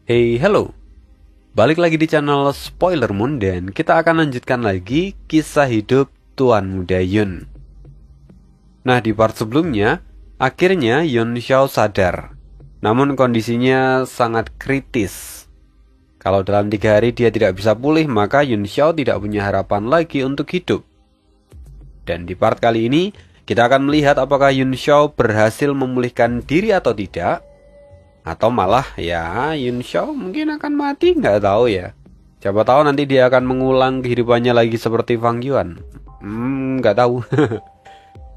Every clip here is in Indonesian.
Hey, hello. Balik lagi di channel Spoiler Moon dan kita akan lanjutkan lagi kisah hidup Tuan Muda Yun. Nah, di part sebelumnya, akhirnya Yun Xiao sadar. Namun kondisinya sangat kritis. Kalau dalam 3 hari dia tidak bisa pulih, maka Yun Xiao tidak punya harapan lagi untuk hidup. Dan di part kali ini, kita akan melihat apakah Yun Xiao berhasil memulihkan diri atau tidak. Atau malah ya Yun Xiao mungkin akan mati, nggak tahu ya. Siapa tahu nanti dia akan mengulang kehidupannya lagi seperti Fang Yuan. Nggak tahu.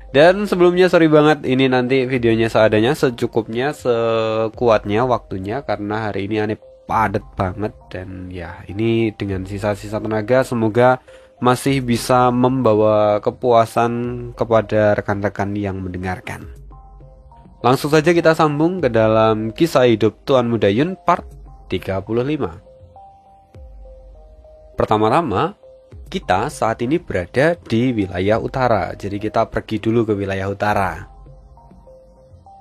Dan sebelumnya sorry banget, ini nanti videonya seadanya, secukupnya, sekuatnya waktunya. Karena hari ini aneh padat banget. Dan ya ini dengan sisa-sisa tenaga, semoga masih bisa membawa kepuasan kepada rekan-rekan yang mendengarkan. Langsung saja kita sambung ke dalam kisah hidup Tuan Muda Yun part 35. Pertama-tama, kita saat ini berada di wilayah utara. Jadi kita pergi dulu ke wilayah utara.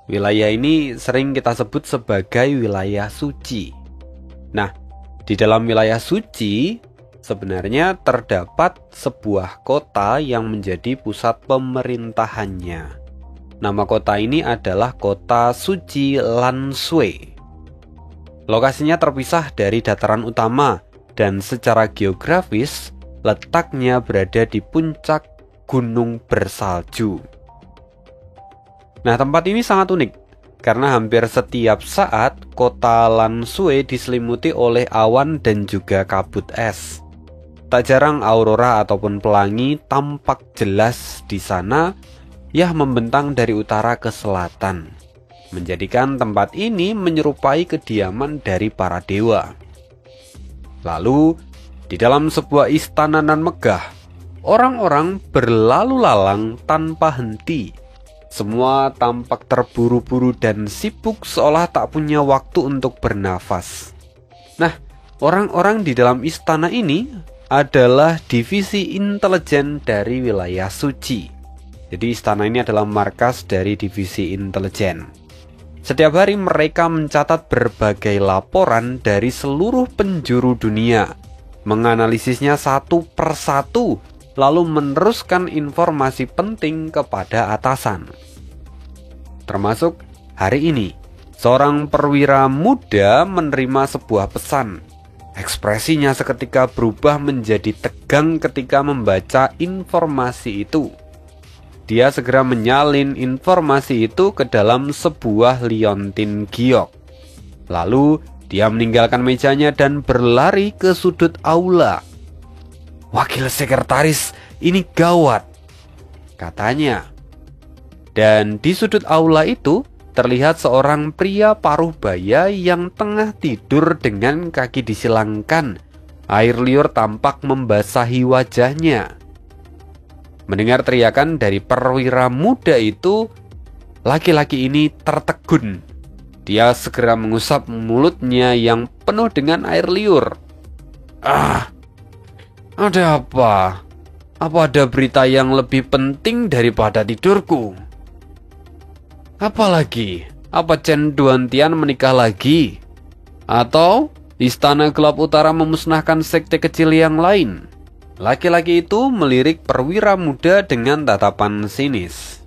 Wilayah ini sering kita sebut sebagai wilayah suci. Nah, di dalam wilayah suci sebenarnya terdapat sebuah kota yang menjadi pusat pemerintahannya. Nama kota ini adalah kota suci Lanshui. Lokasinya terpisah dari dataran utama dan secara geografis letaknya berada di puncak gunung bersalju. Nah, tempat ini sangat unik karena hampir setiap saat kota Lanshui diselimuti oleh awan dan juga kabut es. Tak jarang aurora ataupun pelangi tampak jelas di sana, yang membentang dari utara ke selatan, menjadikan tempat ini menyerupai kediaman dari para dewa. Lalu, di dalam sebuah istana nan megah, orang-orang berlalu lalang tanpa henti. Semua tampak terburu-buru dan sibuk seolah tak punya waktu untuk bernafas. Nah, orang-orang di dalam istana ini adalah divisi intelijen dari wilayah suci. Jadi istana ini adalah markas dari divisi intelijen. Setiap hari mereka mencatat berbagai laporan dari seluruh penjuru dunia, menganalisisnya satu persatu, lalu meneruskan informasi penting kepada atasan. Termasuk hari ini, seorang perwira muda menerima sebuah pesan. Ekspresinya seketika berubah menjadi tegang ketika membaca informasi itu. Dia segera menyalin informasi itu ke dalam sebuah liontin giok. Lalu dia meninggalkan mejanya dan berlari ke sudut aula. "Wakil sekretaris, ini gawat," katanya. Dan di sudut aula itu terlihat seorang pria paruh baya yang tengah tidur dengan kaki disilangkan. Air liur tampak membasahi wajahnya. Mendengar teriakan dari perwira muda itu, laki-laki ini tertegun. Dia segera mengusap mulutnya yang penuh dengan air liur. Ada apa? Apa ada berita yang lebih penting daripada tidurku? Apalagi? Apa Chen Duantian menikah lagi? Atau Istana Gelap Utara memusnahkan sekte kecil yang lain? Laki-laki itu melirik perwira muda dengan tatapan sinis.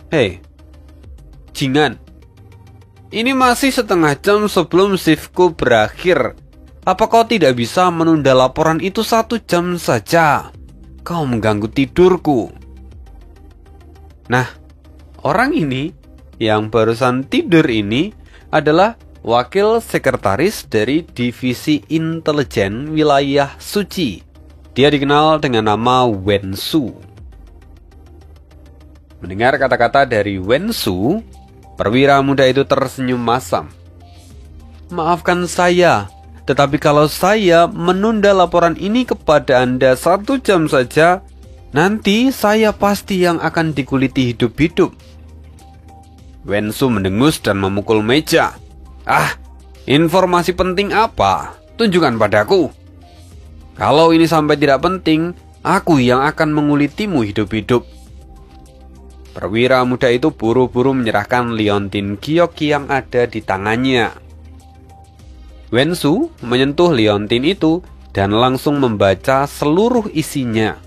"Hei, Jingan, ini masih setengah jam sebelum shiftku berakhir. Apa kau tidak bisa menunda laporan itu 1 jam saja? Kau mengganggu tidurku." Nah, orang ini yang barusan tidur ini adalah wakil sekretaris dari divisi intelijen wilayah suci. Dia dikenal dengan nama Wen Su. Mendengar kata-kata dari Wen Su, perwira muda itu tersenyum masam. "Maafkan saya, tetapi kalau saya menunda laporan ini kepada Anda 1 jam saja, nanti saya pasti yang akan dikuliti hidup-hidup." Wen Su mendengus dan memukul meja. Informasi penting apa? Tunjukkan padaku. Kalau ini sampai tidak penting, aku yang akan mengulitimu hidup-hidup. Perwira muda itu buru-buru menyerahkan liontin giok yang ada di tangannya. Wensu menyentuh liontin itu dan langsung membaca seluruh isinya.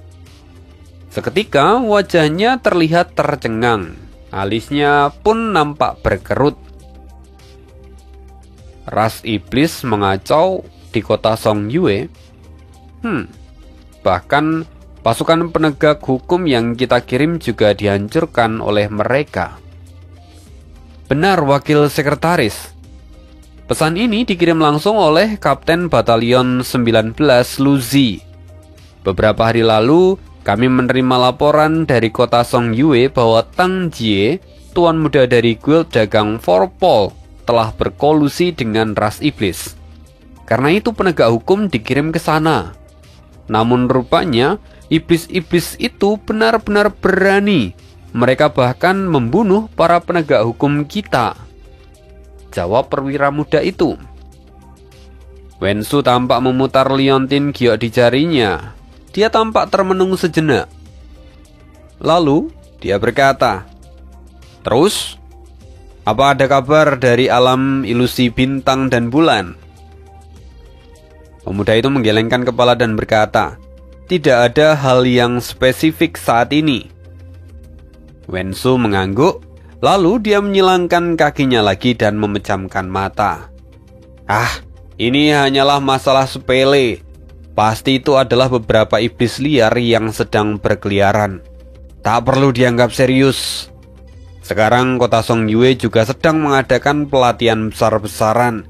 Seketika wajahnya terlihat tercengang, alisnya pun nampak berkerut. Ras iblis mengacau di kota Songyue. Bahkan pasukan penegak hukum yang kita kirim juga dihancurkan oleh mereka. Benar, Wakil Sekretaris. Pesan ini dikirim langsung oleh Kapten Batalion 19 Luzi. Beberapa hari lalu, kami menerima laporan dari kota Songyue bahwa Tang Jie, tuan muda dari guild dagang Forpol, telah berkolusi dengan ras iblis. Karena itu penegak hukum dikirim ke sana. Namun rupanya, iblis-iblis itu benar-benar berani. Mereka bahkan membunuh para penegak hukum kita, jawab perwira muda itu. Wensu tampak memutar liontin giok di jarinya. Dia tampak termenung sejenak. Lalu dia berkata, "Terus, apa ada kabar dari alam ilusi bintang dan bulan?" Pemuda itu menggelengkan kepala dan berkata, "Tidak ada hal yang spesifik saat ini." Wensu mengangguk. Lalu dia menyilangkan kakinya lagi dan memejamkan mata. Ini hanyalah masalah sepele. Pasti itu adalah beberapa iblis liar yang sedang berkeliaran. Tak perlu dianggap serius. Sekarang kota Songyue juga sedang mengadakan pelatihan besar-besaran.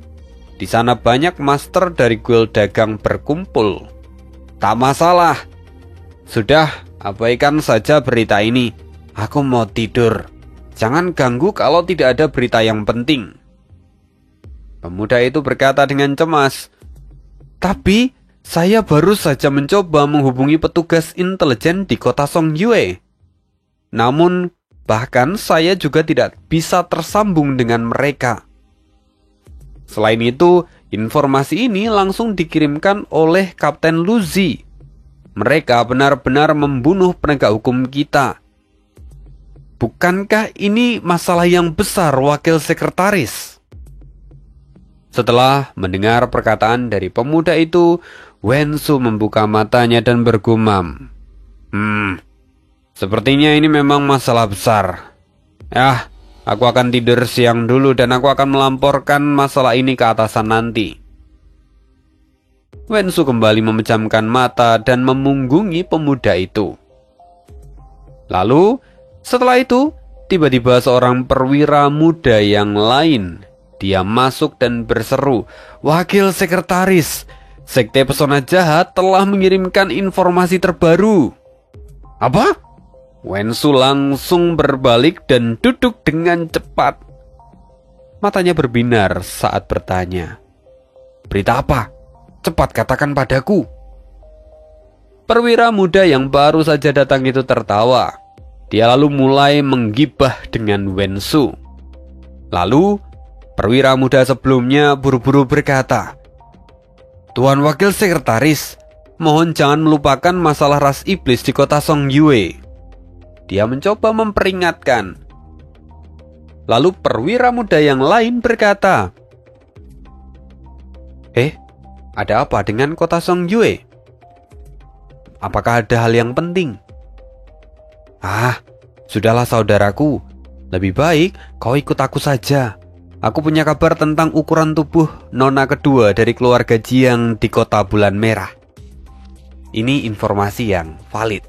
Di sana banyak master dari guild dagang berkumpul. Tak masalah. Sudah, abaikan saja berita ini. Aku mau tidur. Jangan ganggu kalau tidak ada berita yang penting. Pemuda itu berkata dengan cemas, "Tapi saya baru saja mencoba menghubungi petugas intelijen di kota Songyue. Namun bahkan saya juga tidak bisa tersambung dengan mereka." Selain itu, informasi ini langsung dikirimkan oleh Kapten Luzi. Mereka benar-benar membunuh penegak hukum kita. Bukankah ini masalah yang besar, Wakil Sekretaris? Setelah mendengar perkataan dari pemuda itu, Wensu membuka matanya dan bergumam. Sepertinya ini memang masalah besar. Aku akan tidur siang dulu dan aku akan melamporkan masalah ini ke atasan nanti. Wensu kembali memejamkan mata dan memunggungi pemuda itu. Lalu, setelah itu, tiba-tiba seorang perwira muda yang lain. Dia masuk dan berseru, "Wakil Sekretaris, Sekte Pesona Jahat telah mengirimkan informasi terbaru." "Apa?" Wensu langsung berbalik dan duduk dengan cepat. Matanya berbinar saat bertanya, "Berita apa? Cepat katakan padaku." Perwira muda yang baru saja datang itu tertawa. Dia lalu mulai menggibah dengan Wensu. Lalu, perwira muda sebelumnya buru-buru berkata, "Tuan Wakil Sekretaris, mohon jangan melupakan masalah ras iblis di kota Songyue." Dia mencoba memperingatkan. Lalu perwira muda yang lain berkata, "Ada apa dengan kota Songyue? Apakah ada hal yang penting?" Sudahlah saudaraku. Lebih baik kau ikut aku saja. Aku punya kabar tentang ukuran tubuh nona kedua dari keluarga Jiang di kota Bulan Merah. Ini informasi yang valid.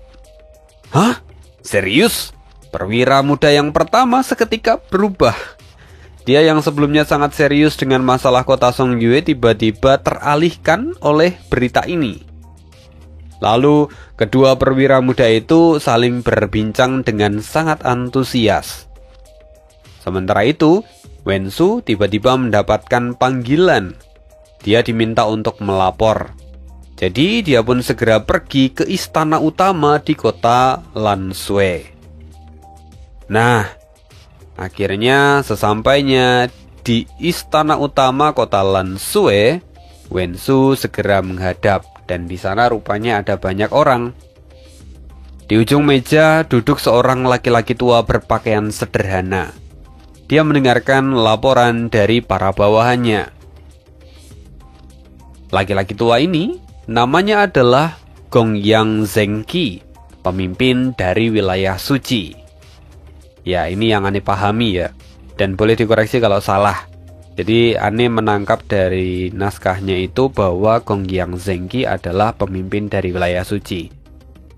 Serius? Perwira muda yang pertama seketika berubah. Dia yang sebelumnya sangat serius dengan masalah kota Songyue tiba-tiba teralihkan oleh berita ini. Lalu, kedua perwira muda itu saling berbincang dengan sangat antusias. Sementara itu, Wensu tiba-tiba mendapatkan panggilan. Dia diminta untuk melapor. Jadi, dia pun segera pergi ke istana utama di kota Lansue. Nah, akhirnya sesampainya di istana utama kota Lansue, Wensu segera menghadap. Dan di sana rupanya ada banyak orang. Di ujung meja duduk seorang laki-laki tua berpakaian sederhana. Dia mendengarkan laporan dari para bawahannya. Laki-laki tua ini namanya adalah Gongyang Zengqi, pemimpin dari wilayah suci. Ya, ini yang Ane pahami ya, dan boleh dikoreksi kalau salah. Jadi Ane menangkap dari naskahnya itu bahwa Gongyang Zengqi adalah pemimpin dari wilayah suci.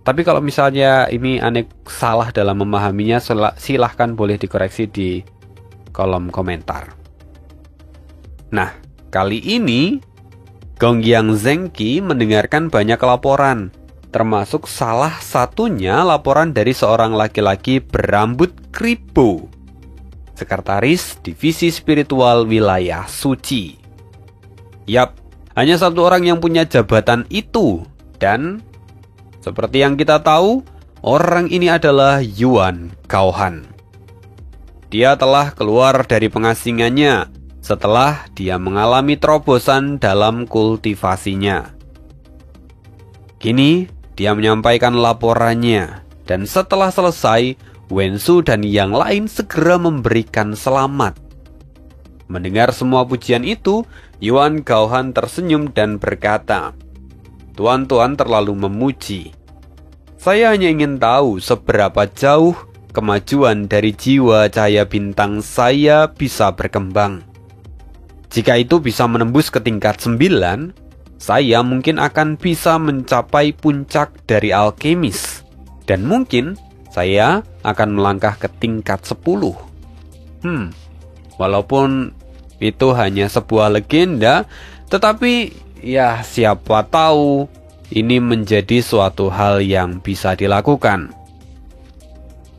Tapi kalau misalnya ini Ane salah dalam memahaminya, silahkan boleh dikoreksi di kolom komentar. Nah, kali ini Gongyang Zengqi mendengarkan banyak laporan, termasuk salah satunya laporan dari seorang laki-laki berambut kribo, sekretaris divisi spiritual wilayah suci. Yap, hanya satu orang yang punya jabatan itu, dan seperti yang kita tahu, orang ini adalah Yuan Gaohan. Dia telah keluar dari pengasingannya setelah dia mengalami terobosan dalam kultivasinya. Kini, dia menyampaikan laporannya, dan setelah selesai, Wensu dan yang lain segera memberikan selamat. Mendengar semua pujian itu, Yuan Gaohan tersenyum dan berkata, "Tuan-tuan terlalu memuji. Saya hanya ingin tahu seberapa jauh kemajuan dari jiwa cahaya bintang saya bisa berkembang. Jika itu bisa menembus ke tingkat 9, saya mungkin akan bisa mencapai puncak dari alkemis. Dan mungkin saya akan melangkah ke tingkat 10. Walaupun itu hanya sebuah legenda, tetapi ya siapa tahu ini menjadi suatu hal yang bisa dilakukan."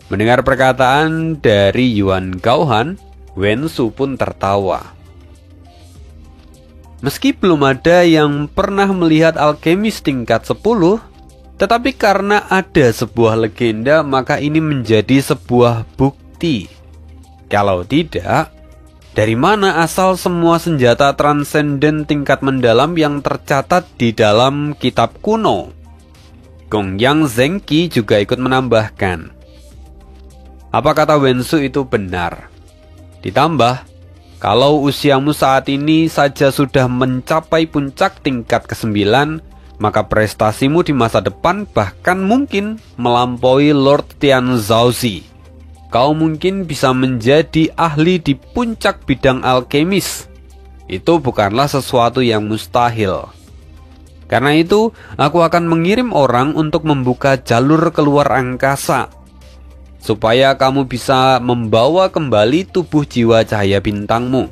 Mendengar perkataan dari Yuan Gaohan, Wensu pun tertawa. Meski belum ada yang pernah melihat alkemis tingkat 10, tetapi karena ada sebuah legenda, maka ini menjadi sebuah bukti. Kalau tidak, dari mana asal semua senjata transenden tingkat mendalam yang tercatat di dalam kitab kuno? Gongyang Zengqi juga ikut menambahkan, "Apa kata Wensu itu benar? Ditambah, kalau usiamu saat ini saja sudah mencapai puncak tingkat ke-9, maka prestasimu di masa depan bahkan mungkin melampaui Lord Tianzhaozi. Kau mungkin bisa menjadi ahli di puncak bidang alkemis. Itu bukanlah sesuatu yang mustahil. Karena itu, aku akan mengirim orang untuk membuka jalur keluar angkasa, supaya kamu bisa membawa kembali tubuh jiwa cahaya bintangmu.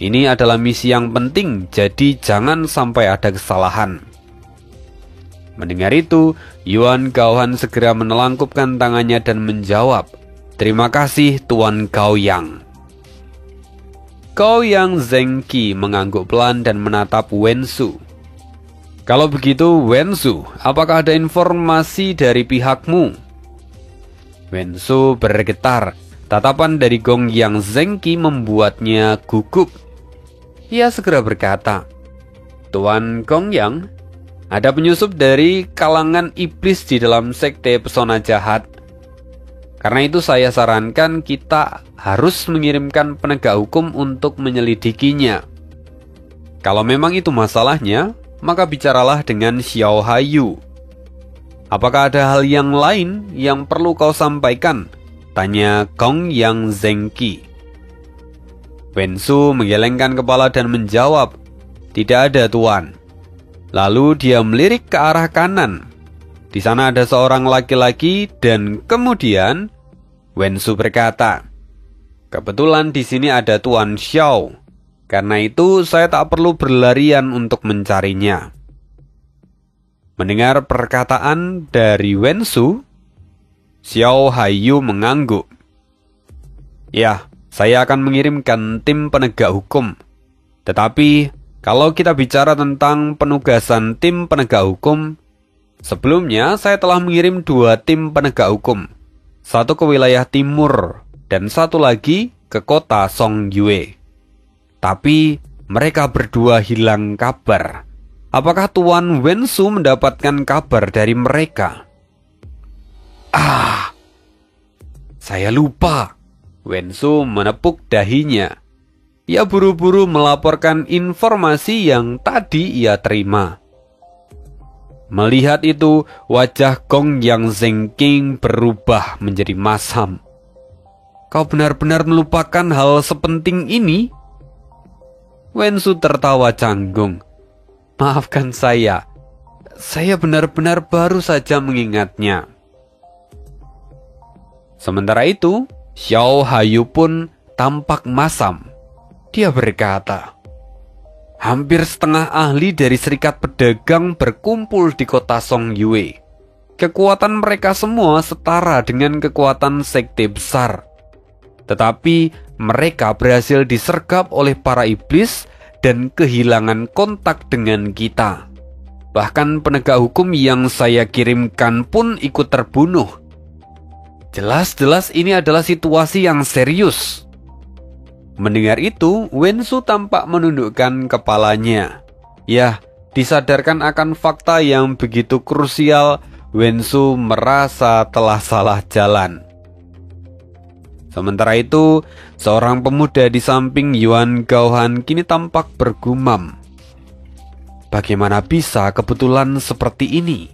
Ini adalah misi yang penting, jadi jangan sampai ada kesalahan." Mendengar itu, Yuan Gaohan segera menelangkupkan tangannya dan menjawab, "Terima kasih Tuan Gaoyang." Gaoyang Zengqi mengangguk pelan dan menatap Wensu. "Kalau begitu Wensu, apakah ada informasi dari pihakmu?" Wensu bergetar. Tatapan dari Gongyang Zengqi membuatnya gugup. Ia segera berkata, "Tuan Gongyang, ada penyusup dari kalangan iblis di dalam sekte pesona jahat. Karena itu saya sarankan kita harus mengirimkan penegak hukum untuk menyelidikinya. Kalau memang itu masalahnya, maka bicaralah dengan Xiao Hayu. Apakah ada hal yang lain yang perlu kau sampaikan?" tanya Gongyang Zengqi. Wensu menggelengkan kepala dan menjawab, "Tidak ada, Tuan." Lalu dia melirik ke arah kanan. Di sana ada seorang laki-laki dan kemudian Wensu berkata, "Kebetulan di sini ada Tuan Xiao. Karena itu saya tak perlu berlarian untuk mencarinya." Mendengar perkataan dari Wensu, Xiao Hayu mengangguk. "Ya, saya akan mengirimkan tim penegak hukum. Tetapi kalau kita bicara tentang penugasan tim penegak hukum, sebelumnya saya telah mengirim 2 tim penegak hukum. Satu ke wilayah timur dan satu lagi ke kota Songyue. Tapi mereka berdua hilang kabar. Apakah Tuan Wensu mendapatkan kabar dari mereka?" Saya lupa." Wensu menepuk dahinya. Ia buru-buru melaporkan informasi yang tadi ia terima. Melihat itu, wajah Gong Yang Zengking berubah menjadi masam. "Kau benar-benar melupakan hal sepenting ini?" Wensu tertawa canggung. "Maafkan saya benar-benar baru saja mengingatnya." Sementara itu, Xiao Hayu pun tampak masam. Dia berkata, "Hampir setengah ahli dari serikat pedagang berkumpul di kota Songyue. Kekuatan mereka semua setara dengan kekuatan sekte besar. Tetapi mereka berhasil disergap oleh para iblis dan kehilangan kontak dengan kita. Bahkan penegak hukum yang saya kirimkan pun ikut terbunuh. Jelas-jelas ini adalah situasi yang serius." Mendengar itu, Wensu tampak menundukkan kepalanya. Ya, disadarkan akan fakta yang begitu krusial, Wensu merasa telah salah jalan. Sementara itu, seorang pemuda di samping Yuan Gaohan kini tampak bergumam. Bagaimana bisa kebetulan seperti ini?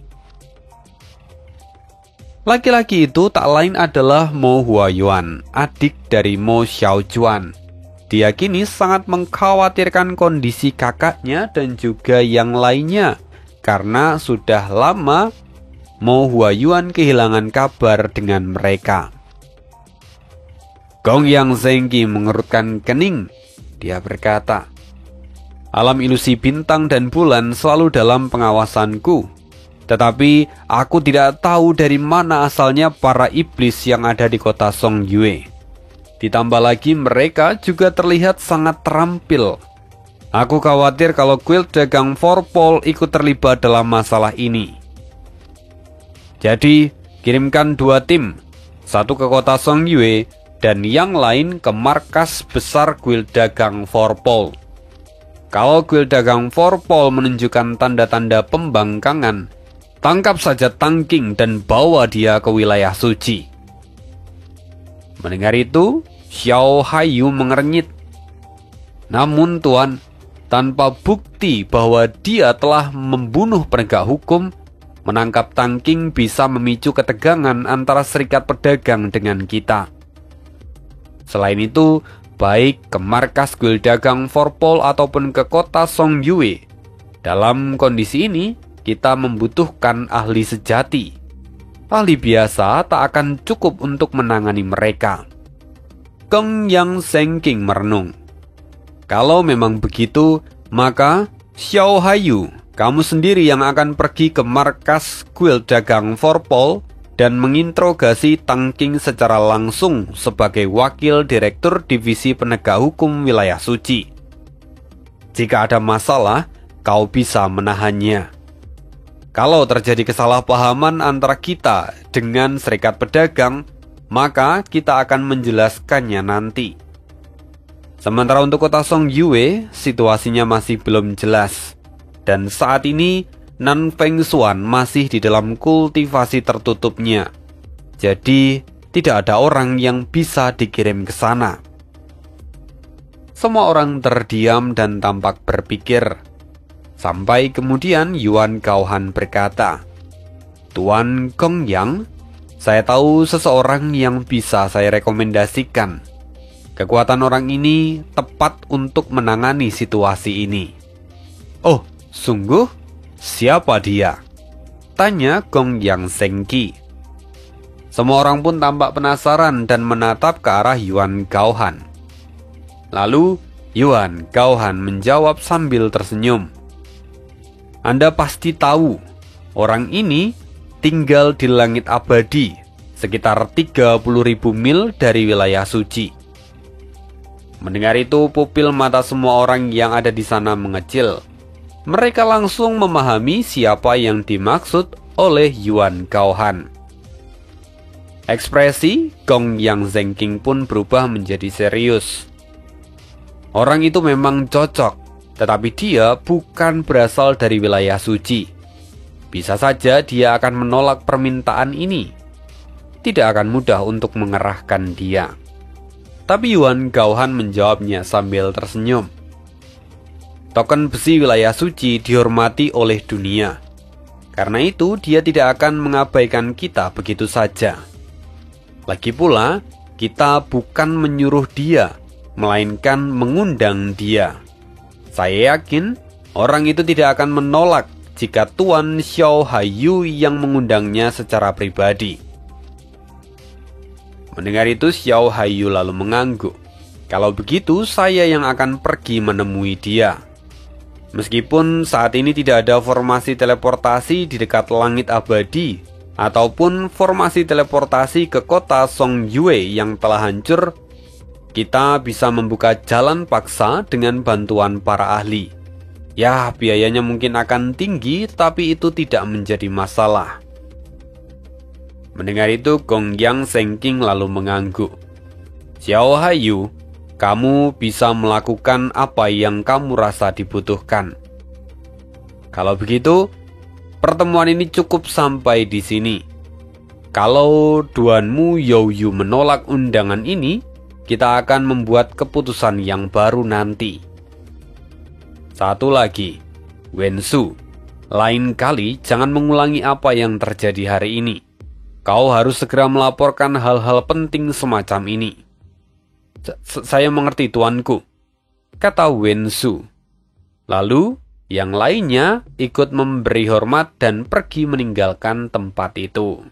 Laki-laki itu tak lain adalah Mo Huayuan, adik dari Mo Xiaojuan. Dia kini sangat mengkhawatirkan kondisi kakaknya dan juga yang lainnya, karena sudah lama Mo Huayuan kehilangan kabar dengan mereka. Gong Yang Zengki mengerutkan kening. Dia berkata, "Alam ilusi bintang dan bulan selalu dalam pengawasanku. Tetapi aku tidak tahu dari mana asalnya para iblis yang ada di kota Songyue. Ditambah lagi mereka juga terlihat sangat terampil. Aku khawatir kalau kuil dagang Forpol ikut terlibat dalam masalah ini. Jadi, kirimkan 2 tim, satu ke kota Songyue dan yang lain ke markas besar kuil dagang Forpol. Kalau kuil dagang Forpol menunjukkan tanda-tanda pembangkangan, tangkap saja Tang Qing dan bawa dia ke wilayah suci." Mendengar itu, Xiao Hayu mengernyit. "Namun Tuan, tanpa bukti bahwa dia telah membunuh penegak hukum, menangkap Tang Qing bisa memicu ketegangan antara serikat pedagang dengan kita. Selain itu, baik ke markas kuil dagang Forpol ataupun ke kota Songyue, dalam kondisi ini kita membutuhkan ahli sejati. Ahli biasa tak akan cukup untuk menangani mereka." Gong Yang Zengking merenung. "Kalau memang begitu, maka Xiao Hayu, kamu sendiri yang akan pergi ke markas kuil dagang Forpol dan menginterogasi Tang Qing secara langsung sebagai wakil direktur divisi penegak hukum wilayah suci. Jika ada masalah, kau bisa menahannya. Kalau terjadi kesalahpahaman antara kita dengan serikat pedagang, maka kita akan menjelaskannya nanti. Sementara untuk kota Songyue, situasinya masih belum jelas. Dan saat ini, Nan Feng Xuan masih di dalam kultivasi tertutupnya. Jadi, tidak ada orang yang bisa dikirim ke sana." Semua orang terdiam dan tampak berpikir. Sampai kemudian Yuan Gaohan berkata, "Tuan Gong Yang, saya tahu seseorang yang bisa saya rekomendasikan. Kekuatan orang ini tepat untuk menangani situasi ini." "Oh, sungguh? Siapa dia?" tanya Gong Yang Zengki. Semua orang pun tampak penasaran dan menatap ke arah Yuan Gaohan. Lalu Yuan Gaohan menjawab sambil tersenyum, "Anda pasti tahu, orang ini tinggal di langit abadi, sekitar 30.000 mil dari wilayah suci." Mendengar itu, pupil mata semua orang yang ada di sana mengecil. Mereka langsung memahami siapa yang dimaksud oleh Yuan Gaohan. Ekspresi Gong Yang Zengking pun berubah menjadi serius. Orang itu memang cocok, tetapi dia bukan berasal dari wilayah suci. Bisa saja dia akan menolak permintaan ini. Tidak akan mudah untuk mengerahkan dia. Tapi Yuan Gaohan menjawabnya sambil tersenyum. Token besi wilayah suci dihormati oleh dunia. Karena itu dia tidak akan mengabaikan kita begitu saja. Lagi pula, kita bukan menyuruh dia, melainkan mengundang dia. Saya yakin orang itu tidak akan menolak jika Tuan Xiao Haiyu yang mengundangnya secara pribadi. Mendengar itu, Xiao Haiyu lalu mengangguk. Kalau begitu, saya yang akan pergi menemui dia. Meskipun saat ini tidak ada formasi teleportasi di dekat langit abadi, ataupun formasi teleportasi ke kota Song Yue yang telah hancur, kita bisa membuka jalan paksa dengan bantuan para ahli. Ya, biayanya mungkin akan tinggi, tapi itu tidak menjadi masalah. Mendengar itu, Gong Yang Sengking lalu mengangguk. Xiao Haiyu, kamu bisa melakukan apa yang kamu rasa dibutuhkan. Kalau begitu, pertemuan ini cukup sampai di sini. Kalau duanmu Youyu menolak undangan ini, kita akan membuat keputusan yang baru nanti. Satu lagi, Wensu, lain kali jangan mengulangi apa yang terjadi hari ini. Kau harus segera melaporkan hal-hal penting semacam ini. Saya mengerti, tuanku, kata Wensu. Lalu, yang lainnya ikut memberi hormat dan pergi meninggalkan tempat itu.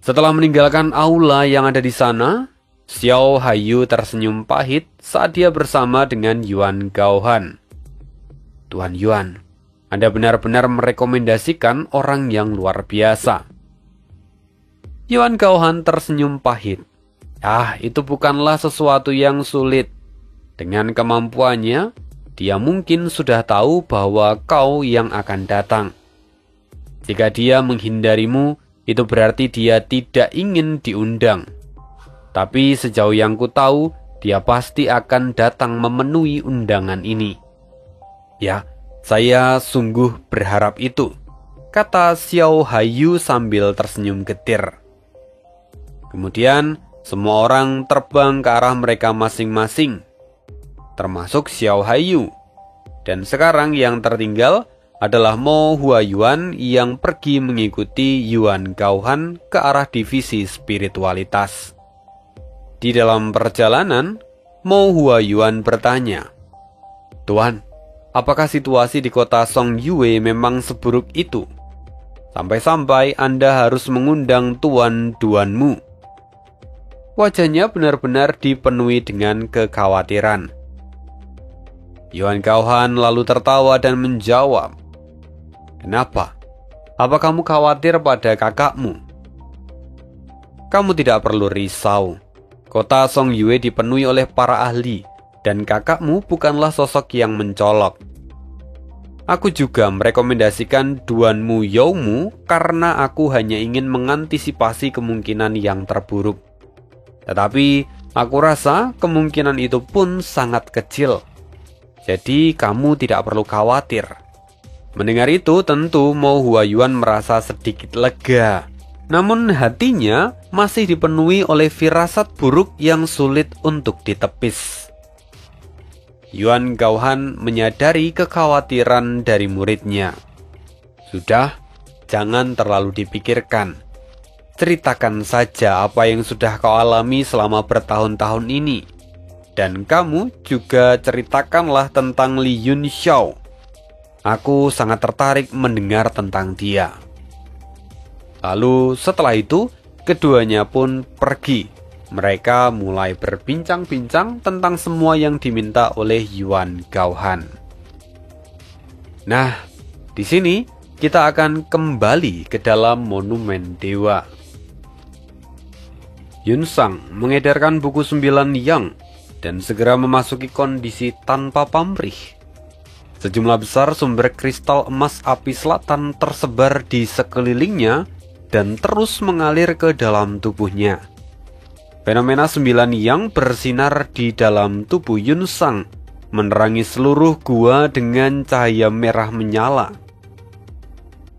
Setelah meninggalkan aula yang ada di sana, Xiao Haiyu tersenyum pahit saat dia bersama dengan Yuan Gaohan. Tuan Yuan, Anda benar-benar merekomendasikan orang yang luar biasa. Yuan Gaohan tersenyum pahit. Itu bukanlah sesuatu yang sulit. Dengan kemampuannya, dia mungkin sudah tahu bahwa kau yang akan datang. Jika dia menghindarimu, itu berarti dia tidak ingin diundang. Tapi sejauh yang ku tahu, dia pasti akan datang memenuhi undangan ini. Ya, saya sungguh berharap itu, kata Xiao Haiyu sambil tersenyum getir. Kemudian, semua orang terbang ke arah mereka masing-masing, termasuk Xiao Haiyu. Dan sekarang yang tertinggal adalah Mo Huayuan yang pergi mengikuti Yuan Gaohan ke arah divisi spiritualitas. Di dalam perjalanan, Mo Huayuan bertanya, Tuan, apakah situasi di kota Song Yue memang seburuk itu? Sampai-sampai Anda harus mengundang tuan-duanmu. Wajahnya benar-benar dipenuhi dengan kekhawatiran. Yuan Gaohan lalu tertawa dan menjawab, Kenapa? Apa kamu khawatir pada kakakmu? Kamu tidak perlu risau. Kota Song Yue dipenuhi oleh para ahli, dan kakakmu bukanlah sosok yang mencolok. Aku juga merekomendasikan duanmu Youmu karena aku hanya ingin mengantisipasi kemungkinan yang terburuk. Tetapi aku rasa kemungkinan itu pun sangat kecil. Jadi kamu tidak perlu khawatir. Mendengar itu tentu Mo Huayuan merasa sedikit lega. Namun hatinya masih dipenuhi oleh firasat buruk yang sulit untuk ditepis. Yuan Gaohan menyadari kekhawatiran dari muridnya. Sudah, jangan terlalu dipikirkan. Ceritakan saja apa yang sudah kau alami selama bertahun-tahun ini. Dan kamu juga ceritakanlah tentang Li Yunxiao. Aku sangat tertarik mendengar tentang dia. Lalu setelah itu, keduanya pun pergi. Mereka mulai berbincang-bincang tentang semua yang diminta oleh Yuan Gaohan. Nah, di sini kita akan kembali ke dalam monumen dewa. Yunsang mengedarkan buku 9 yang dan segera memasuki kondisi tanpa pamrih. Sejumlah besar sumber kristal emas api selatan tersebar di sekelilingnya dan terus mengalir ke dalam tubuhnya. Fenomena 9 yang bersinar di dalam tubuh Yunsang menerangi seluruh gua dengan cahaya merah menyala.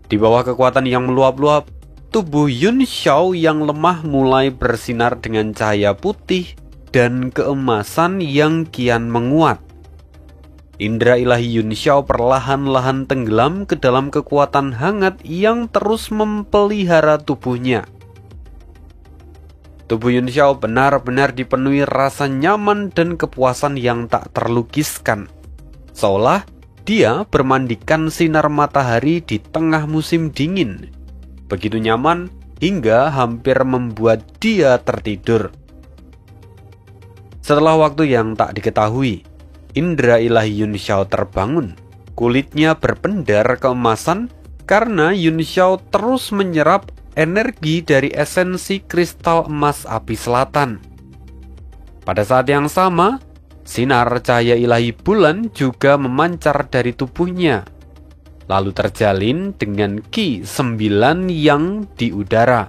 Di bawah kekuatan yang meluap-luap, tubuh Yun Xiao yang lemah mulai bersinar dengan cahaya putih dan keemasan yang kian menguat. Indra ilahi Yun Xiao perlahan-lahan tenggelam ke dalam kekuatan hangat yang terus memelihara tubuhnya. Tubuh Yun Xiao benar-benar dipenuhi rasa nyaman dan kepuasan yang tak terlukiskan. Seolah dia bermandikan sinar matahari di tengah musim dingin. Begitu nyaman hingga hampir membuat dia tertidur. Setelah waktu yang tak diketahui, indra ilahi Yun Xiao terbangun. Kulitnya berpendar keemasan karena Yun Xiao terus menyerap energi dari esensi kristal emas api selatan. Pada saat yang sama, sinar cahaya ilahi bulan juga memancar dari tubuhnya, lalu terjalin dengan Qi 9 yang di udara.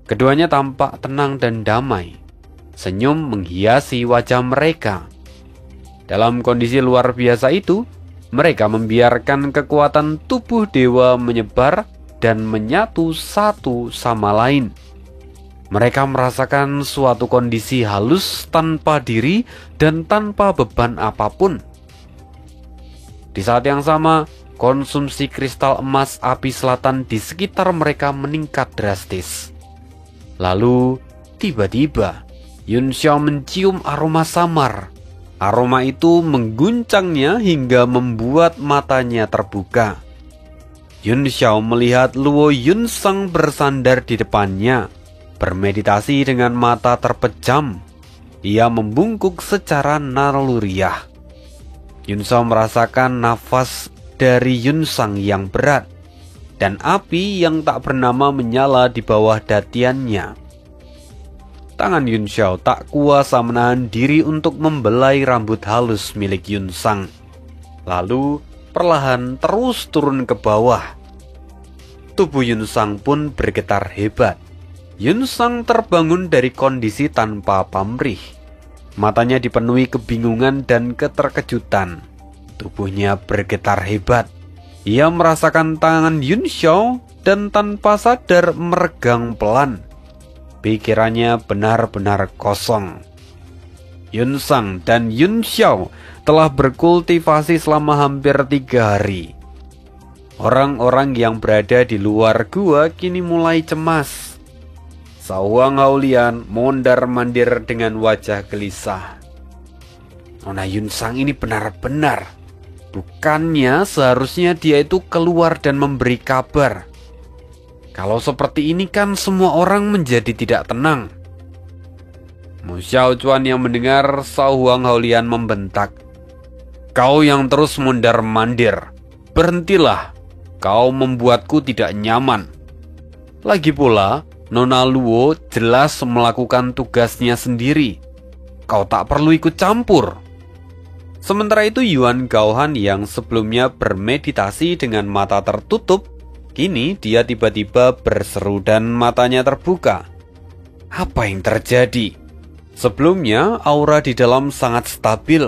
Keduanya tampak tenang dan damai. Senyum menghiasi wajah mereka. Dalam kondisi luar biasa itu, mereka membiarkan kekuatan tubuh dewa menyebar dan menyatu satu sama lain. Mereka merasakan suatu kondisi halus tanpa diri dan tanpa beban apapun. Di saat yang sama, konsumsi kristal emas api selatan di sekitar mereka meningkat drastis. Lalu, tiba-tiba, Yun Xiao mencium aroma samar. Aroma itu mengguncangnya hingga membuat matanya terbuka. Yun Xiao melihat Luo Yunsang bersandar di depannya, bermeditasi dengan mata terpejam. Ia membungkuk secara naluriah. Yun Xiao merasakan nafas dari Yunsang yang berat, dan api yang tak bernama menyala di bawah datiannya. Tangan Yun Xiao tak kuasa menahan diri untuk membelai rambut halus milik Yunsang. Lalu perlahan terus turun ke bawah. Tubuh Yunsang pun bergetar hebat. Yunsang terbangun dari kondisi tanpa pamrih. Matanya dipenuhi kebingungan dan keterkejutan. Tubuhnya bergetar hebat. Ia merasakan tangan Yun Xiao dan tanpa sadar meregang pelan. Pikirannya benar-benar kosong. Yunsang dan Yun Xiao telah berkultivasi selama hampir 3 hari. Orang-orang yang berada di luar gua kini mulai cemas. Sahuang Haolian mondar-mandir dengan wajah gelisah. Nona Yunsang ini benar-benar. Bukannya seharusnya dia itu keluar dan memberi kabar. Kalau seperti ini kan semua orang menjadi tidak tenang. Mu Xiaochuan yang mendengar Sahuang Haolian membentak. Kau yang terus mondar-mandir, berhentilah. Kau membuatku tidak nyaman. Lagi pula, Nona Luo jelas melakukan tugasnya sendiri. Kau tak perlu ikut campur. Sementara itu Yuan Gaohan yang sebelumnya bermeditasi dengan mata tertutup, kini dia tiba-tiba berseru dan matanya terbuka. Apa yang terjadi? Sebelumnya aura di dalam sangat stabil.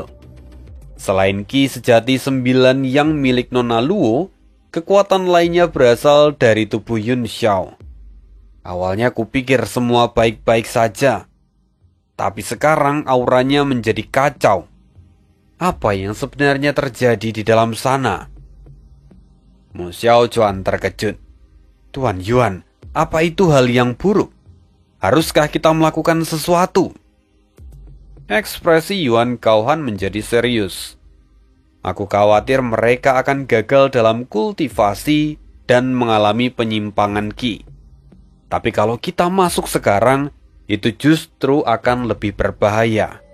Selain Qi sejati 9 yang milik Nona Luo, kekuatan lainnya berasal dari tubuh Yun Xiao. Awalnya kupikir semua baik-baik saja, tapi sekarang auranya menjadi kacau. Apa yang sebenarnya terjadi di dalam sana? Mu Xiaochuan terkejut. Tuan Yuan, apa itu hal yang buruk? Haruskah kita melakukan sesuatu? Ekspresi Yuan Gaohan menjadi serius. Aku khawatir mereka akan gagal dalam kultivasi dan mengalami penyimpangan Qi. Tapi kalau kita masuk sekarang, itu justru akan lebih berbahaya.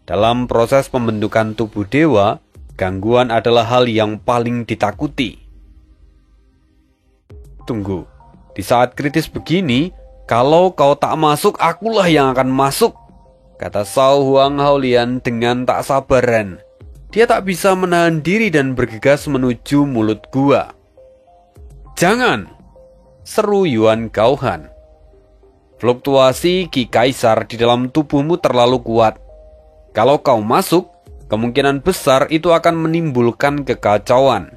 Dalam proses pembentukan tubuh dewa, gangguan adalah hal yang paling ditakuti. Tunggu, di saat kritis begini, kalau kau tak masuk, akulah yang akan masuk, kata Sahuang Haolian dengan tak sabaran. Dia tak bisa menahan diri dan bergegas menuju mulut gua. Jangan! Seru Yuan Gaohan. Fluktuasi Qi Kaisar di dalam tubuhmu terlalu kuat. Kalau kau masuk, kemungkinan besar itu akan menimbulkan kekacauan.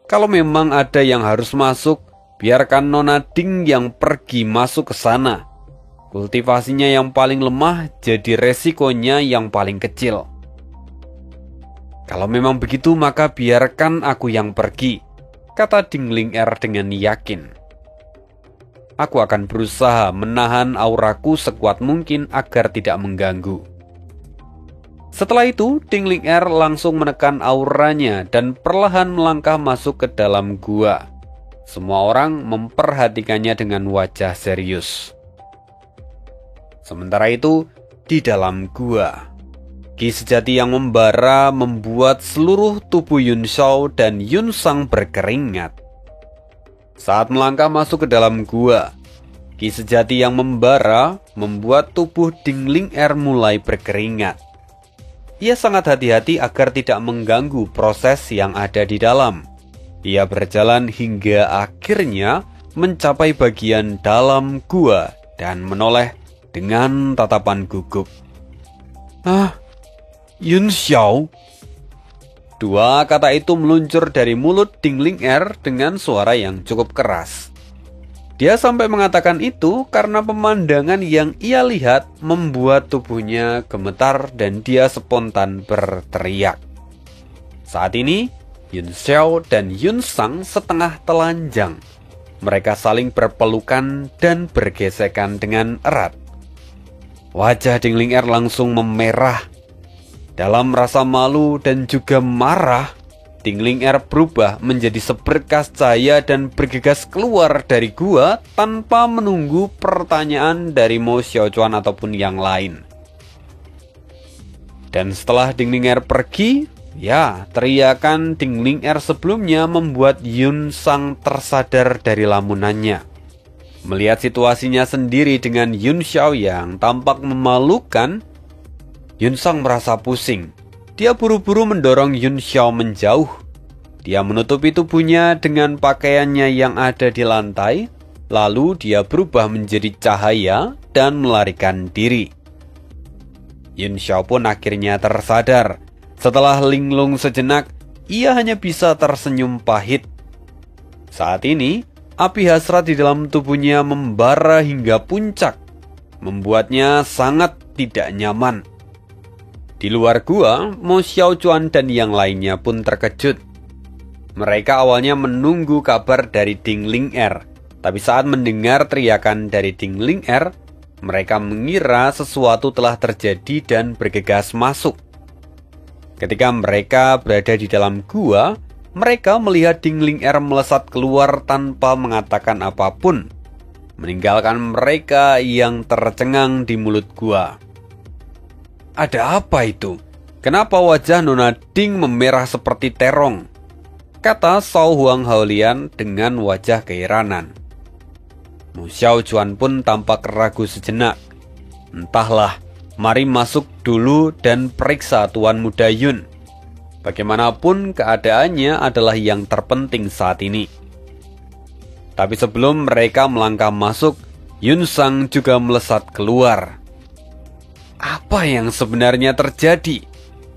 Kalau memang ada yang harus masuk, Biarkan Nona Ding yang pergi masuk ke sana. Kultivasinya yang paling lemah, jadi resikonya yang paling kecil. Kalau memang begitu, maka biarkan aku yang pergi, kata Ding Ling Er dengan yakin. Aku akan berusaha menahan auraku sekuat mungkin agar tidak mengganggu. Setelah itu, Ding Ling Er langsung menekan auranya dan perlahan melangkah masuk ke dalam gua. Semua orang memperhatikannya dengan wajah serius. Sementara itu, di dalam gua, Ki sejati yang membara membuat seluruh tubuh Yun Xiao dan Yun Sang berkeringat. Saat melangkah masuk ke dalam gua, Ki sejati yang membara membuat tubuh Ding Ling Er mulai berkeringat. Ia sangat hati-hati agar tidak mengganggu proses yang ada di dalam. Ia berjalan hingga akhirnya mencapai bagian dalam gua dan menoleh dengan tatapan gugup. Yun Xiao? Dua kata itu meluncur dari mulut Ding Ling Er dengan suara yang cukup keras. Dia sampai mengatakan itu karena pemandangan yang ia lihat membuat tubuhnya gemetar dan dia spontan berteriak. Saat ini, Yun Xiao dan Yun Sang setengah telanjang. Mereka saling berpelukan dan bergesekan dengan erat. Wajah Ding Ling Er langsung memerah. Dalam rasa malu dan juga marah, Ding Ling Er berubah menjadi seberkas cahaya dan bergegas keluar dari gua tanpa menunggu pertanyaan dari Mo Xiaochuan ataupun yang lain. Dan setelah Ding Ling Er pergi, teriakan Ding Ling Er sebelumnya membuat Yun Sang tersadar dari lamunannya. Melihat situasinya sendiri dengan Yun Xiao yang tampak memalukan, Yun Sang merasa pusing. Dia buru-buru mendorong Yun Xiao menjauh. Dia menutupi tubuhnya dengan pakaiannya yang ada di lantai, lalu dia berubah menjadi cahaya dan melarikan diri. Yun Xiao pun akhirnya tersadar. Setelah linglung sejenak, ia hanya bisa tersenyum pahit. Saat ini, api hasrat di dalam tubuhnya membara hingga puncak, membuatnya sangat tidak nyaman. Di luar gua, Mo Xiaochuan dan yang lainnya pun terkejut. Mereka awalnya menunggu kabar dari Ding Ling Er, tapi saat mendengar teriakan dari Ding Ling Er, mereka mengira sesuatu telah terjadi dan bergegas masuk. Ketika mereka berada di dalam gua, mereka melihat Ding Ling Er melesat keluar tanpa mengatakan apapun, meninggalkan mereka yang tercengang di mulut gua. Ada apa itu? Kenapa wajah Nona Ding memerah seperti terong? Kata Sao Huang Haolian dengan wajah keheranan. Mo Xiaochuan pun tampak ragu sejenak. Entahlah, mari masuk dulu dan periksa Tuan Muda Yun. Bagaimanapun keadaannya adalah yang terpenting saat ini. Tapi sebelum mereka melangkah masuk, Yun Sang juga melesat keluar. Apa yang sebenarnya terjadi?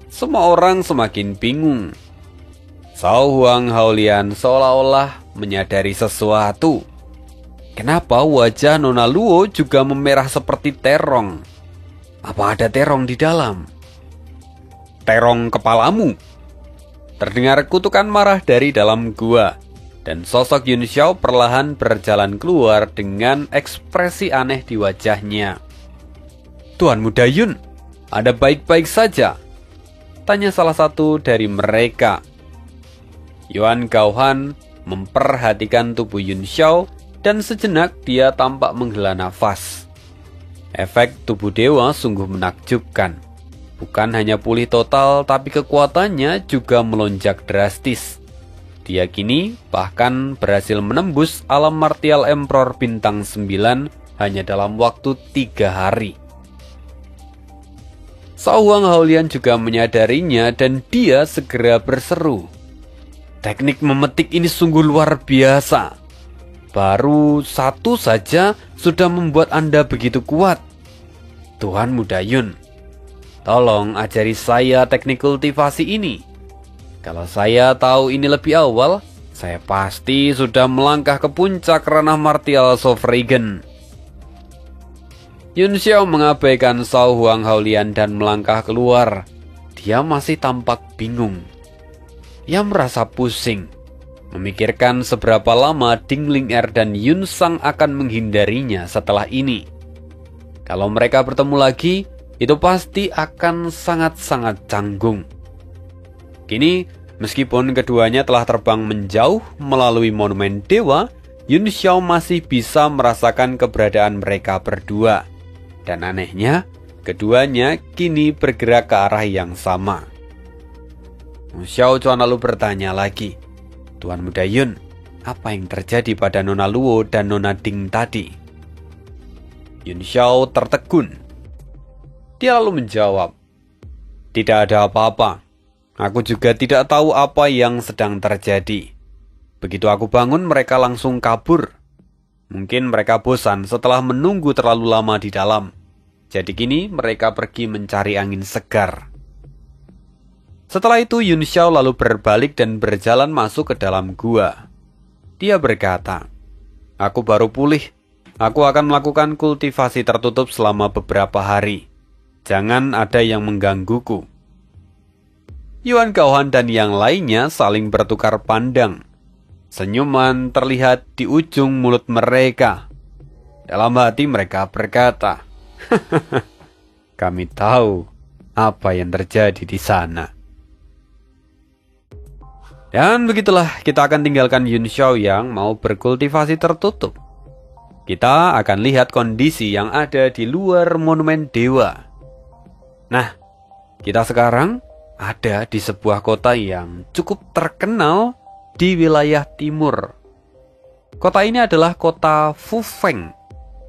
Semua orang semakin bingung. Sao Huang Haolian seolah-olah menyadari sesuatu. Kenapa wajah Nona Luo juga memerah seperti terong? Apa ada terong di dalam? Terong kepalamu. Terdengar kutukan marah dari dalam gua, dan sosok Yun Xiao perlahan berjalan keluar dengan ekspresi aneh di wajahnya. Tuan Muda Yun, ada baik-baik saja? Tanya salah satu dari mereka. Yuan Gaohan memperhatikan tubuh Yun Xiao dan sejenak dia tampak menghela nafas. Efek tubuh dewa sungguh menakjubkan. Bukan hanya pulih total, tapi kekuatannya juga melonjak drastis. Dia kini bahkan berhasil menembus alam martial Emperor Bintang 9 hanya dalam waktu 3 hari. Sao Huang Haolian juga menyadarinya dan dia segera berseru. Teknik memetik ini sungguh luar biasa. Baru satu saja sudah membuat Anda begitu kuat. Tuan Muda Yun, tolong ajari saya teknik kultivasi ini. Kalau saya tahu ini lebih awal, Saya pasti sudah melangkah ke puncak ranah martial Sovereign. Yun Xiao mengabaikan Shao Huang Haolian dan melangkah keluar. Dia masih tampak bingung. Ia merasa pusing, memikirkan seberapa lama Ding Ling Er dan Yun Sang akan menghindarinya setelah ini. Kalau mereka bertemu lagi, itu pasti akan sangat-sangat canggung. Kini, meskipun keduanya telah terbang menjauh melalui monumen dewa, Yun Xiao masih bisa merasakan keberadaan mereka berdua. Dan anehnya, keduanya kini bergerak ke arah yang sama. Xiao Chuan lalu bertanya lagi, "Tuan Muda Yun, apa yang terjadi pada Nona Luo dan Nona Ding tadi?" Yun Xiao tertegun. Dia lalu menjawab, "Tidak ada apa-apa. Aku juga tidak tahu apa yang sedang terjadi. Begitu aku bangun, mereka langsung kabur. Mungkin mereka bosan setelah menunggu terlalu lama di dalam. Jadi kini mereka pergi mencari angin segar." Setelah itu Yun Xiao lalu berbalik dan berjalan masuk ke dalam gua. Dia berkata, "Aku baru pulih. Aku akan melakukan kultivasi tertutup selama beberapa hari. Jangan ada yang menggangguku." Yuan Gaohan dan yang lainnya saling bertukar pandang. Senyuman terlihat di ujung mulut mereka. Dalam hati mereka berkata, "Kami tahu apa yang terjadi di sana." Dan begitulah kita akan tinggalkan Yun Xiao yang mau berkultivasi tertutup. Kita akan lihat kondisi yang ada di luar monumen dewa. Nah, kita sekarang ada di sebuah kota yang cukup terkenal di wilayah timur. Kota ini adalah kota Fufeng,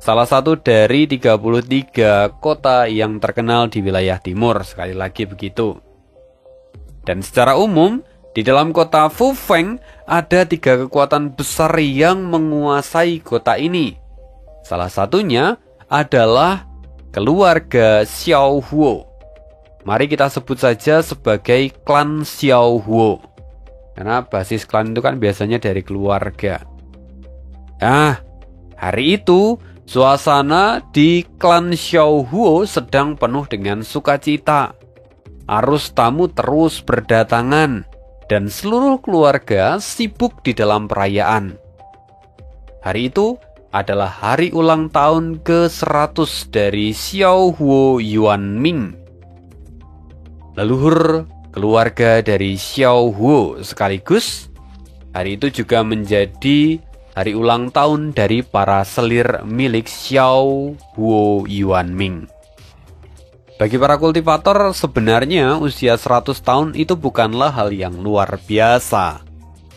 salah satu dari 33 kota yang terkenal di wilayah timur, sekali lagi begitu. Dan secara umum, di dalam kota Fufeng ada 3 kekuatan besar yang menguasai kota ini. Salah satunya adalah keluarga Xiao Huo. Mari kita sebut saja sebagai klan Xiao Huo. Karena basis klan itu kan biasanya dari keluarga. Nah, hari itu suasana di klan Xiao Huo sedang penuh dengan sukacita. Arus tamu terus berdatangan dan seluruh keluarga sibuk di dalam perayaan. Hari itu adalah hari ulang tahun ke-100 dari Xiao Huo Yuanming, leluhur keluarga dari Xiao Huo. Sekaligus hari itu juga menjadi hari ulang tahun dari para selir milik Xiao Huo Yuanming. Bagi para kultivator, sebenarnya usia 100 tahun itu bukanlah hal yang luar biasa.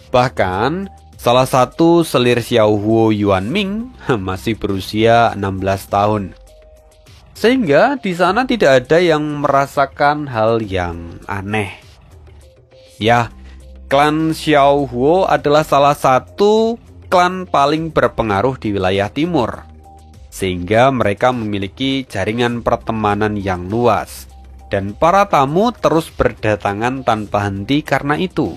Bahkan salah satu selir Xiao Huo Yuanming masih berusia 16 tahun. Sehingga di sana tidak ada yang merasakan hal yang aneh. Ya, klan Xiao Huo adalah salah satu klan paling berpengaruh di wilayah timur. Sehingga mereka memiliki jaringan pertemanan yang luas. Dan para tamu terus berdatangan tanpa henti karena itu.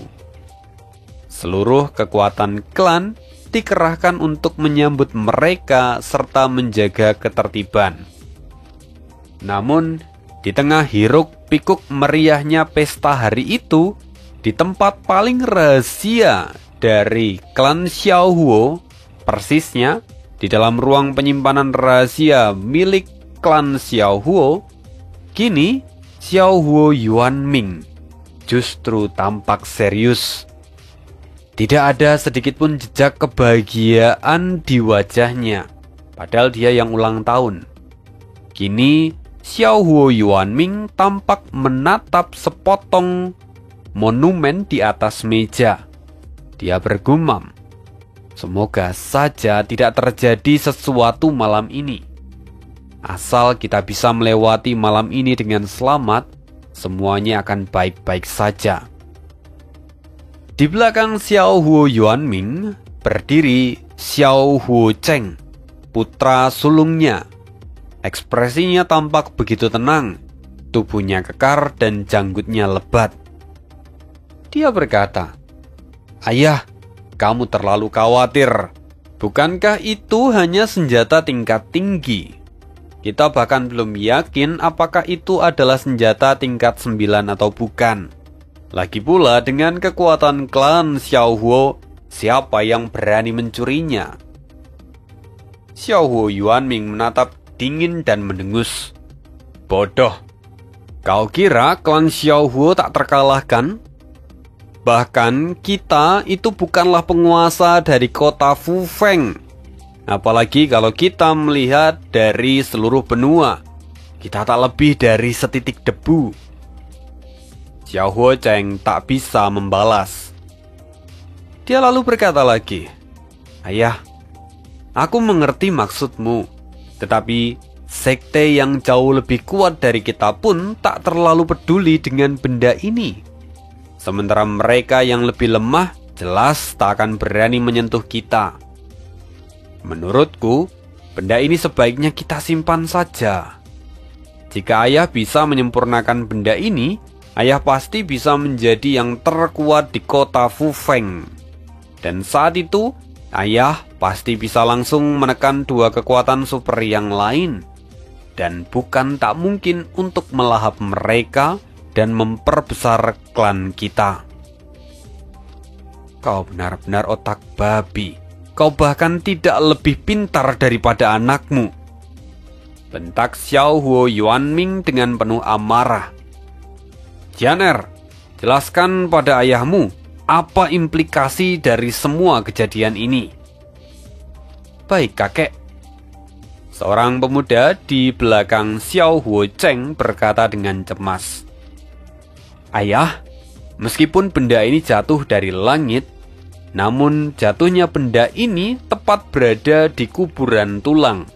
Seluruh kekuatan klan dikerahkan untuk menyambut mereka serta menjaga ketertiban. Namun, di tengah hiruk pikuk meriahnya pesta hari itu, di tempat paling rahasia dari klan Xiao Huo, persisnya di dalam ruang penyimpanan rahasia milik klan Xiao Huo, kini Xiao Huo Yuanming justru tampak serius. Tidak ada sedikit pun jejak kebahagiaan di wajahnya, padahal dia yang ulang tahun. Kini Xiao Huo Yuanming tampak menatap sepotong monumen di atas meja. Dia bergumam, "Semoga saja tidak terjadi sesuatu malam ini. Asal kita bisa melewati malam ini dengan selamat, semuanya akan baik-baik saja." Di belakang Xiao Huo Yuanming berdiri Xiao Huo Cheng, putra sulungnya. Ekspresinya tampak begitu tenang, tubuhnya kekar dan janggutnya lebat. Dia berkata, "Ayah, kamu terlalu khawatir. Bukankah itu hanya senjata tingkat tinggi? Kita bahkan belum yakin apakah itu adalah senjata tingkat 9 atau bukan. Lagi pula dengan kekuatan klan Xiaohuo, siapa yang berani mencurinya? Xiaohuo Yuanming menatap dingin dan mendengus. Bodoh, kau kira klan Xiaohuo tak terkalahkan? Bahkan kita itu bukanlah penguasa dari kota Fufeng. Apalagi kalau kita melihat dari seluruh benua, kita tak lebih dari setitik debu. Xiaohuo Cheng tak bisa membalas. Dia lalu berkata lagi, Ayah, aku mengerti maksudmu, tetapi sekte yang jauh lebih kuat dari kita pun tak terlalu peduli dengan benda ini. Sementara mereka yang lebih lemah jelas tak akan berani menyentuh kita. Menurutku, benda ini sebaiknya kita simpan saja. Jika ayah bisa menyempurnakan benda ini, ayah pasti bisa menjadi yang terkuat di kota Fufeng. Dan saat itu, ayah pasti bisa langsung menekan dua kekuatan super yang lain. Dan bukan tak mungkin untuk melahap mereka dan memperbesar klan kita. Kau benar-benar otak babi. Kau bahkan tidak lebih pintar daripada anakmu. Bentak Xiaohuo Yuanming dengan penuh amarah. Jianer, jelaskan pada ayahmu apa implikasi dari semua kejadian ini. Baik, kakek. Seorang pemuda di belakang Xiaohuo Cheng berkata dengan cemas. Ayah, meskipun benda ini jatuh dari langit, namun jatuhnya benda ini tepat berada di kuburan tulang.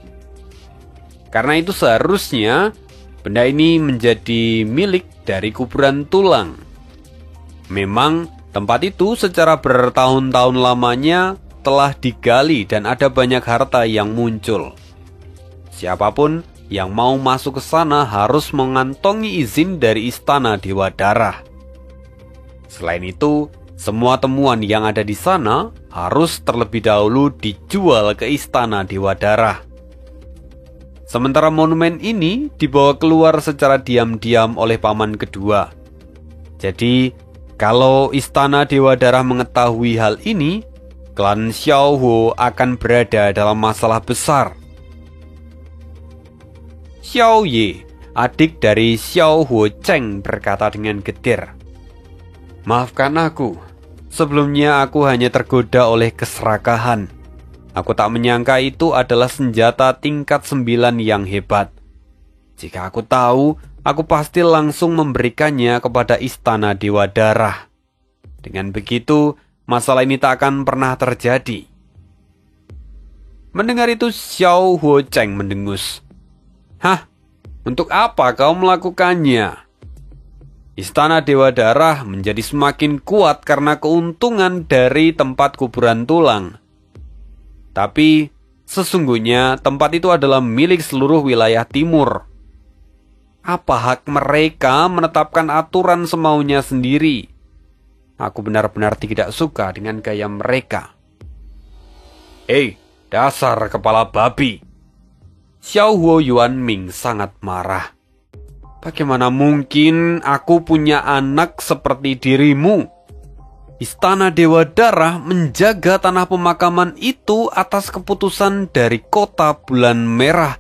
Karena itu seharusnya benda ini menjadi milik dari kuburan tulang. Memang tempat itu secara bertahun-tahun lamanya telah digali dan ada banyak harta yang muncul. Siapapun yang mau masuk ke sana harus mengantongi izin dari Istana Dewa Darah. Selain itu, semua temuan yang ada di sana harus terlebih dahulu dijual ke Istana Dewa Darah. Sementara monumen ini dibawa keluar secara diam-diam oleh paman kedua. Jadi, kalau Istana Dewa Darah mengetahui hal ini, klan Xiaohuo akan berada dalam masalah besar. Xiao Ye, adik dari Xiaohuo Cheng, berkata dengan getir. Maafkan aku, sebelumnya aku hanya tergoda oleh keserakahan. Aku tak menyangka itu adalah senjata tingkat 9 yang hebat. Jika aku tahu, aku pasti langsung memberikannya kepada Istana Dewa Darah. Dengan begitu, masalah ini tak akan pernah terjadi. Mendengar itu, Xiaohuo Cheng mendengus. Hah? Untuk apa kau melakukannya? Istana Dewa Darah menjadi semakin kuat karena keuntungan dari tempat kuburan tulang. Tapi, sesungguhnya tempat itu adalah milik seluruh wilayah timur. Apa hak mereka menetapkan aturan semaunya sendiri? Aku benar-benar tidak suka dengan gaya mereka. Dasar kepala babi! Xiaohuo Yuanming sangat marah. Bagaimana mungkin aku punya anak seperti dirimu? Istana Dewa Darah menjaga tanah pemakaman itu atas keputusan dari Kota Bulan Merah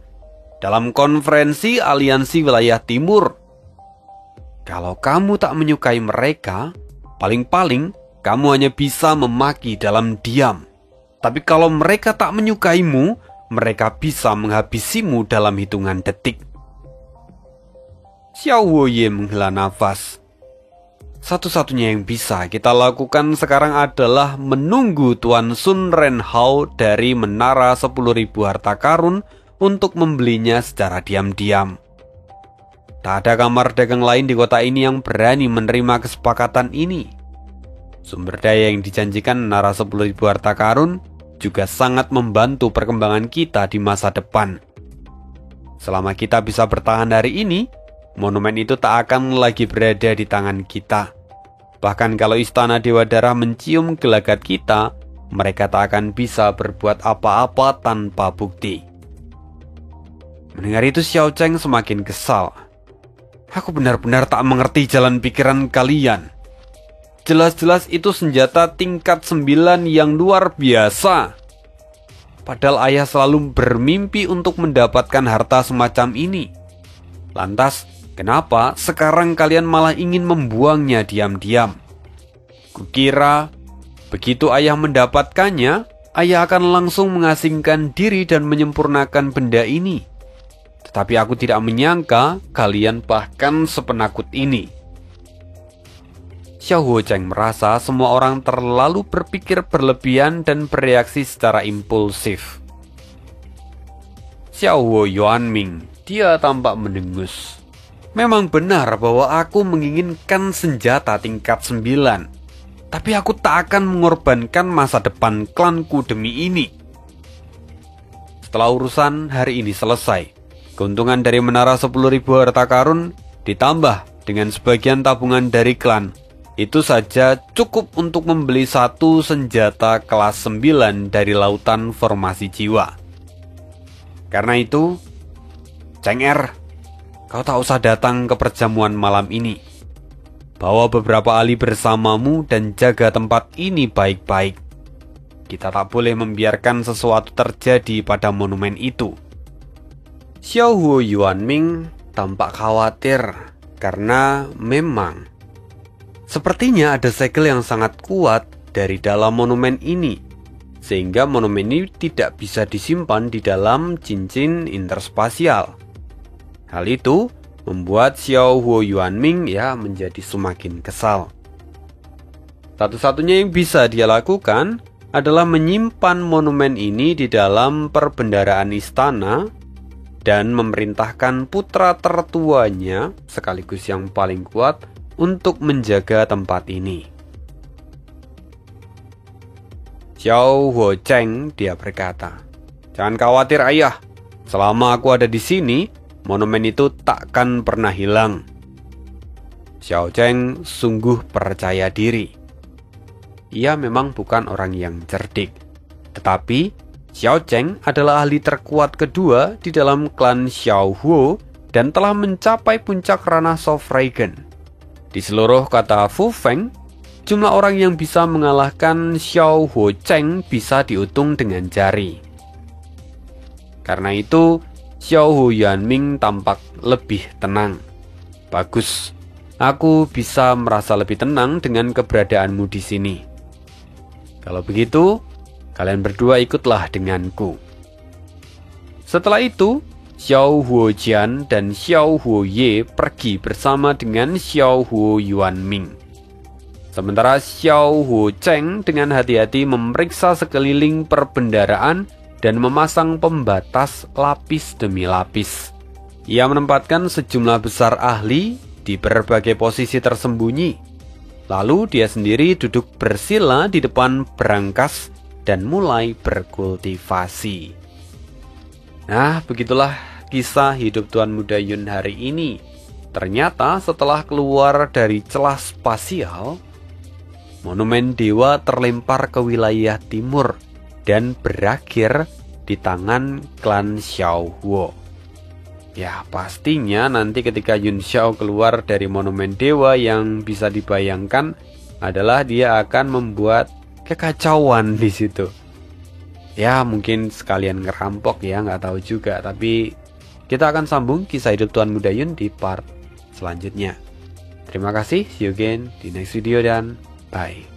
dalam konferensi Aliansi Wilayah Timur. Kalau kamu tak menyukai mereka, paling-paling kamu hanya bisa memaki dalam diam. Tapi kalau mereka tak menyukaimu, mereka bisa menghabisimu dalam hitungan detik. Xiaohuo Ye menghela nafas. Satu-satunya yang bisa kita lakukan sekarang adalah menunggu Tuan Sun Renhao dari Menara 10.000 harta karun untuk membelinya secara diam-diam. Tak ada kamar dagang lain di kota ini yang berani menerima kesepakatan ini. Sumber daya yang dijanjikan Menara 10.000 harta karun juga sangat membantu perkembangan kita di masa depan. Selama kita bisa bertahan hari ini, monumen itu tak akan lagi berada di tangan kita. Bahkan kalau Istana Dewa Darah mencium gelagat kita, mereka tak akan bisa berbuat apa-apa tanpa bukti. Mendengar itu Xiao Cheng semakin kesal. Aku benar-benar tak mengerti jalan pikiran kalian. Jelas-jelas itu senjata tingkat 9 yang luar biasa. Padahal ayah selalu bermimpi untuk mendapatkan harta semacam ini. Lantas, kenapa sekarang kalian malah ingin membuangnya diam-diam? Kukira, begitu ayah mendapatkannya, ayah akan langsung mengasingkan diri dan menyempurnakan benda ini. Tetapi aku tidak menyangka kalian bahkan sepenakut ini. Xiao Huocheng merasa semua orang terlalu berpikir berlebihan dan bereaksi secara impulsif. Xiao Huo Yuanming, dia tampak mendengus. Memang benar bahwa aku menginginkan senjata tingkat 9. Tapi aku tak akan mengorbankan masa depan klanku demi ini. Setelah urusan hari ini selesai, keuntungan dari menara 10.000 harta karun ditambah dengan sebagian tabungan dari klan, itu saja cukup untuk membeli satu senjata kelas 9 dari lautan formasi jiwa. Karena itu, Cheng Er, kau tak usah datang ke perjamuan malam ini. Bawa beberapa ahli bersamamu dan jaga tempat ini baik-baik. Kita tak boleh membiarkan sesuatu terjadi pada monumen itu. Xiao Huo Yuanming tampak khawatir karena memang sepertinya ada segel yang sangat kuat dari dalam monumen ini, sehingga monumen ini tidak bisa disimpan di dalam cincin interspasial. Hal itu membuat Xiao Huo Yuanming menjadi semakin kesal. Satu-satunya yang bisa dia lakukan adalah menyimpan monumen ini di dalam perbendaharaan istana dan memerintahkan putra tertuanya sekaligus yang paling kuat untuk menjaga tempat ini. Xiao Huocheng, dia berkata, "Jangan khawatir ayah, selama aku ada di sini, monumen itu takkan pernah hilang." Xiao Cheng sungguh percaya diri. Ia memang bukan orang yang cerdik, tetapi Xiao Cheng adalah ahli terkuat kedua di dalam klan Xiao Huo dan telah mencapai puncak ranah Sovereign. Di seluruh kata Fu Feng, jumlah orang yang bisa mengalahkan Xiao Huocheng bisa dihitung dengan jari. Karena itu, Xiao Huo Yuanming tampak lebih tenang. Bagus, aku bisa merasa lebih tenang dengan keberadaanmu di sini. Kalau begitu, kalian berdua ikutlah denganku. Setelah itu, Xiao Huojian dan Xiao Huoye pergi bersama dengan Xiao Huo Yuanming. Sementara Xiao Huocheng dengan hati-hati memeriksa sekeliling perbendaharaan dan memasang pembatas lapis demi lapis. Ia menempatkan sejumlah besar ahli di berbagai posisi tersembunyi. Lalu dia sendiri duduk bersila di depan berangkas dan mulai berkultivasi. Nah, begitulah kisah hidup Tuan Muda Yun hari ini. Ternyata setelah keluar dari celah spasial, monumen dewa terlempar ke wilayah timur dan berakhir di tangan klan Xiao Huo. Ya, pastinya nanti ketika Yun Xiao keluar dari monumen dewa, yang bisa dibayangkan adalah dia akan membuat kekacauan di situ. Ya, mungkin sekalian ngerampok ya, nggak tahu juga. Tapi kita akan sambung kisah hidup Tuan Muda Yun di part selanjutnya. Terima kasih, see you again di next video dan bye.